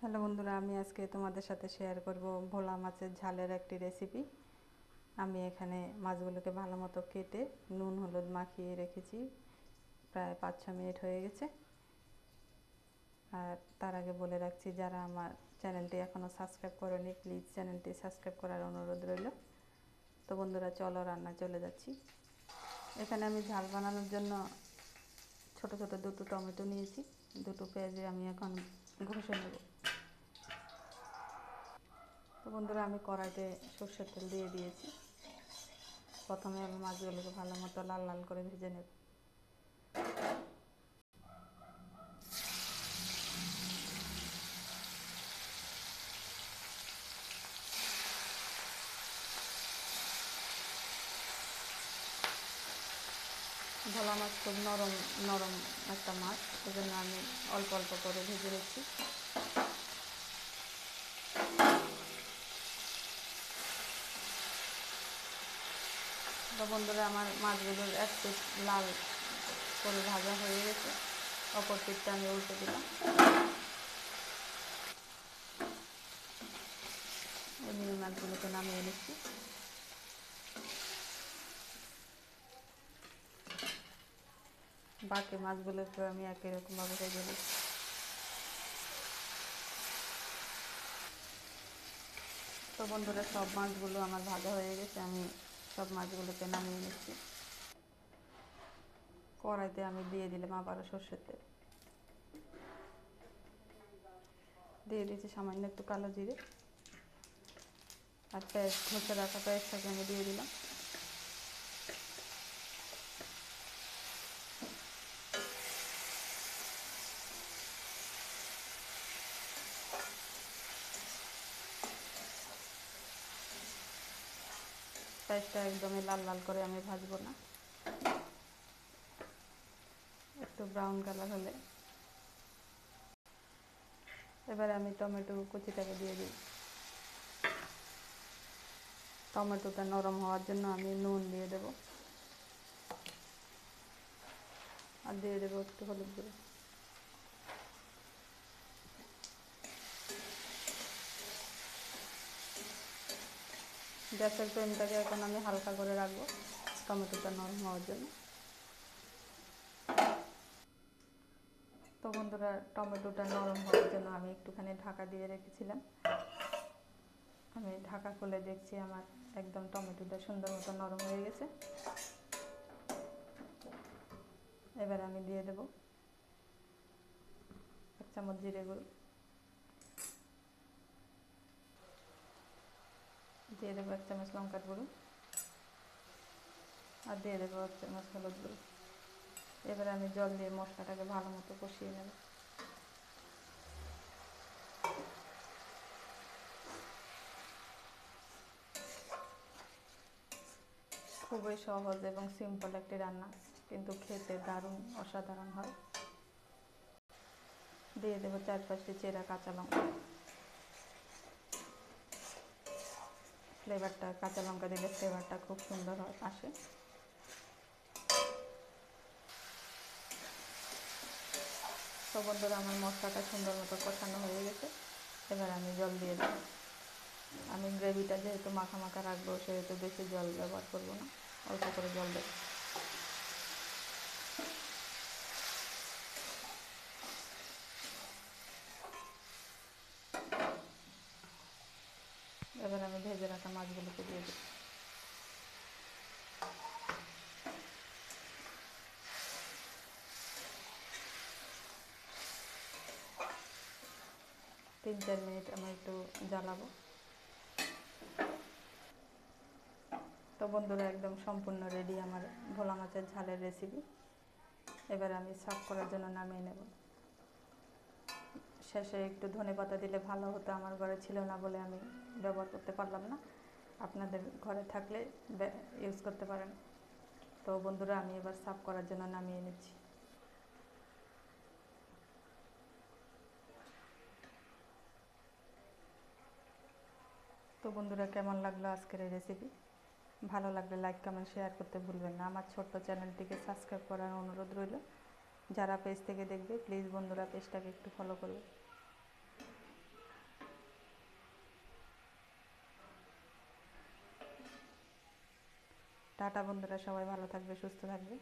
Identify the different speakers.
Speaker 1: Hello বন্ধুরা, আমি আজকে তোমাদের সাথে শেয়ার করব ভোলা মাছের ঝালের একটি রেসিপি। আমি এখানে মাছগুলোকে ভালো মতো কেটে নুন হলুদ মাখিয়ে রেখেছি, প্রায় 5-6 মিনিট হয়ে গেছে। আর তার আগে বলে রাখছি, যারা আমার চ্যানেলটি এখনও সাবস্ক্রাইব করেনি প্লিজ চ্যানেলটি সাবস্ক্রাইব করার অনুরোধ রইল। তো বন্ধুরা, চলো রান্না চলে যাচ্ছি। এখানে আমি ঝাল বানানোর জন্য ছোট ছোট দুটো টমেটো নিয়েছি, দুটো পেঁয়াজে আমি এখন ঘষে নেব। তো বন্ধুরা, আমি কড়াইতে সরষের তেল দিয়ে দিয়েছি। প্রথমে আমি মাছগুলোকে ভালো মতো লাল লাল করে ভেজে নেব। ভোলা মাছ খুব নরম নরম একটা মাছ, সেজন্য আমি অল্প অল্প করে ভেজে নিচ্ছি। তো বন্ধুরা, আমার মাছগুলোর এক পিঠ লাল করে ভাজা হয়ে গেছে, অপর পিঠটা আমি উল্টে দিলাম। এমনি মাছগুলোকে নামিয়ে নিচ্ছি। বাকি মাছগুলোকে আমি একই রকমভাবে ভেজে নিচ্ছি। তো বন্ধুরা, সব মাছগুলো আমার ভাজা হয়ে গেছে, আমি সব মাছগুলোকে নামিয়ে নিচ্ছি। কড়াইতে আমি দিয়ে দিলাম আবারও সরষের তেল, দিয়ে দিয়েছি সামান্য একটু কালো জিরে, আর পেঁয়াজ ঘষে রাখা পেঁয়াজটাকে আমি দিয়ে দিলাম। পেঁয়াজটা একদমই লাল লাল করে আমি ভাজবো না, একটু ব্রাউন কালার হলে এবারে আমি টমেটো কুচিটাকে দিয়ে দিই। টমেটোটা নরম হওয়ার জন্য আমি নুন দিয়ে দেব, আর দিয়ে দেবো একটু হলুদ গুঁড়ো। গ্যাসের ফ্লেমটাকে এখন আমি হালকা করে রাখবো টমেটোটা নরম হওয়ার জন্য। তো বন্ধুরা, টমেটোটা নরম হওয়ার জন্য আমি একটুখানি ঢাকা দিয়ে রেখেছিলাম। আমি ঢাকা খুলে দেখছি আমার একদম টমেটোটা সুন্দর মতো নরম হয়ে গেছে। এবার আমি দিয়ে দেব 1 চামচ জিরে গুঁড়ো, দিয়ে দেবো 1 চামচ লঙ্কার গুঁড়ো, আর দিয়ে দেবো 1 চামচ হলুদ গুঁড়ো। এবারে আমি জল দিয়ে মশলাটাকে ভালো মতো কষিয়ে নেব। খুবই সহজ এবং সিম্পল একটি রান্না, কিন্তু খেতে দারুণ অসাধারণ হয়। দিয়ে দেবো 4-5টি চেরা কাঁচা লঙ্কা। ফ্লেভারটা, কাঁচা লঙ্কা দিলে ফ্লেভারটা খুব সুন্দর আসে। তো বন্ধুরা, আমার মশলাটা সুন্দর মতো কষানো হয়ে গেছে। এবার আমি জল দিয়ে দেবো। আমি গ্রেভিটা যেহেতু মাখা মাখা রাখবো, সেহেতু বেশি জল ব্যবহার করবো না, অল্প করে জল দেবো। এবার আমি ভেজে রাখা মাছগুলোকে দিয়ে দেবো। তিন 4 মিনিট আমি একটু জ্বালাবো। তো বন্ধুরা, একদম সম্পূর্ণ রেডি আমার ভোলা মাছের ঝালের রেসিপি। এবার আমি সার্ভ করার জন্য নামিয়ে নেব। শেষে একটু ধনেপাতা দিলে ভালো হতো, আমার ঘরে ছিল না বলে আমি ব্যবহার করতে পারলাম না। আপনাদের ঘরে থাকলে ইউজ করতে পারেন। তো বন্ধুরা, আমি এবার সার্ভ করার জন্য নামিয়ে নিচ্ছি। তো বন্ধুরা, কেমন লাগলো আজকের এই রেসিপি? ভালো লাগলে লাইক কমেন্ট শেয়ার করতে ভুলবেন না। আমার ছোট্ট চ্যানেলটিকে সাবস্ক্রাইব করার অনুরোধ রইল। যারা পেজ থেকে দেখবে প্লিজ বন্ধুরা পেজটাকে একটু ফলো করবে। টাটা বন্ধুরা, সবাই ভালো থাকবে, সুস্থ থাকবে।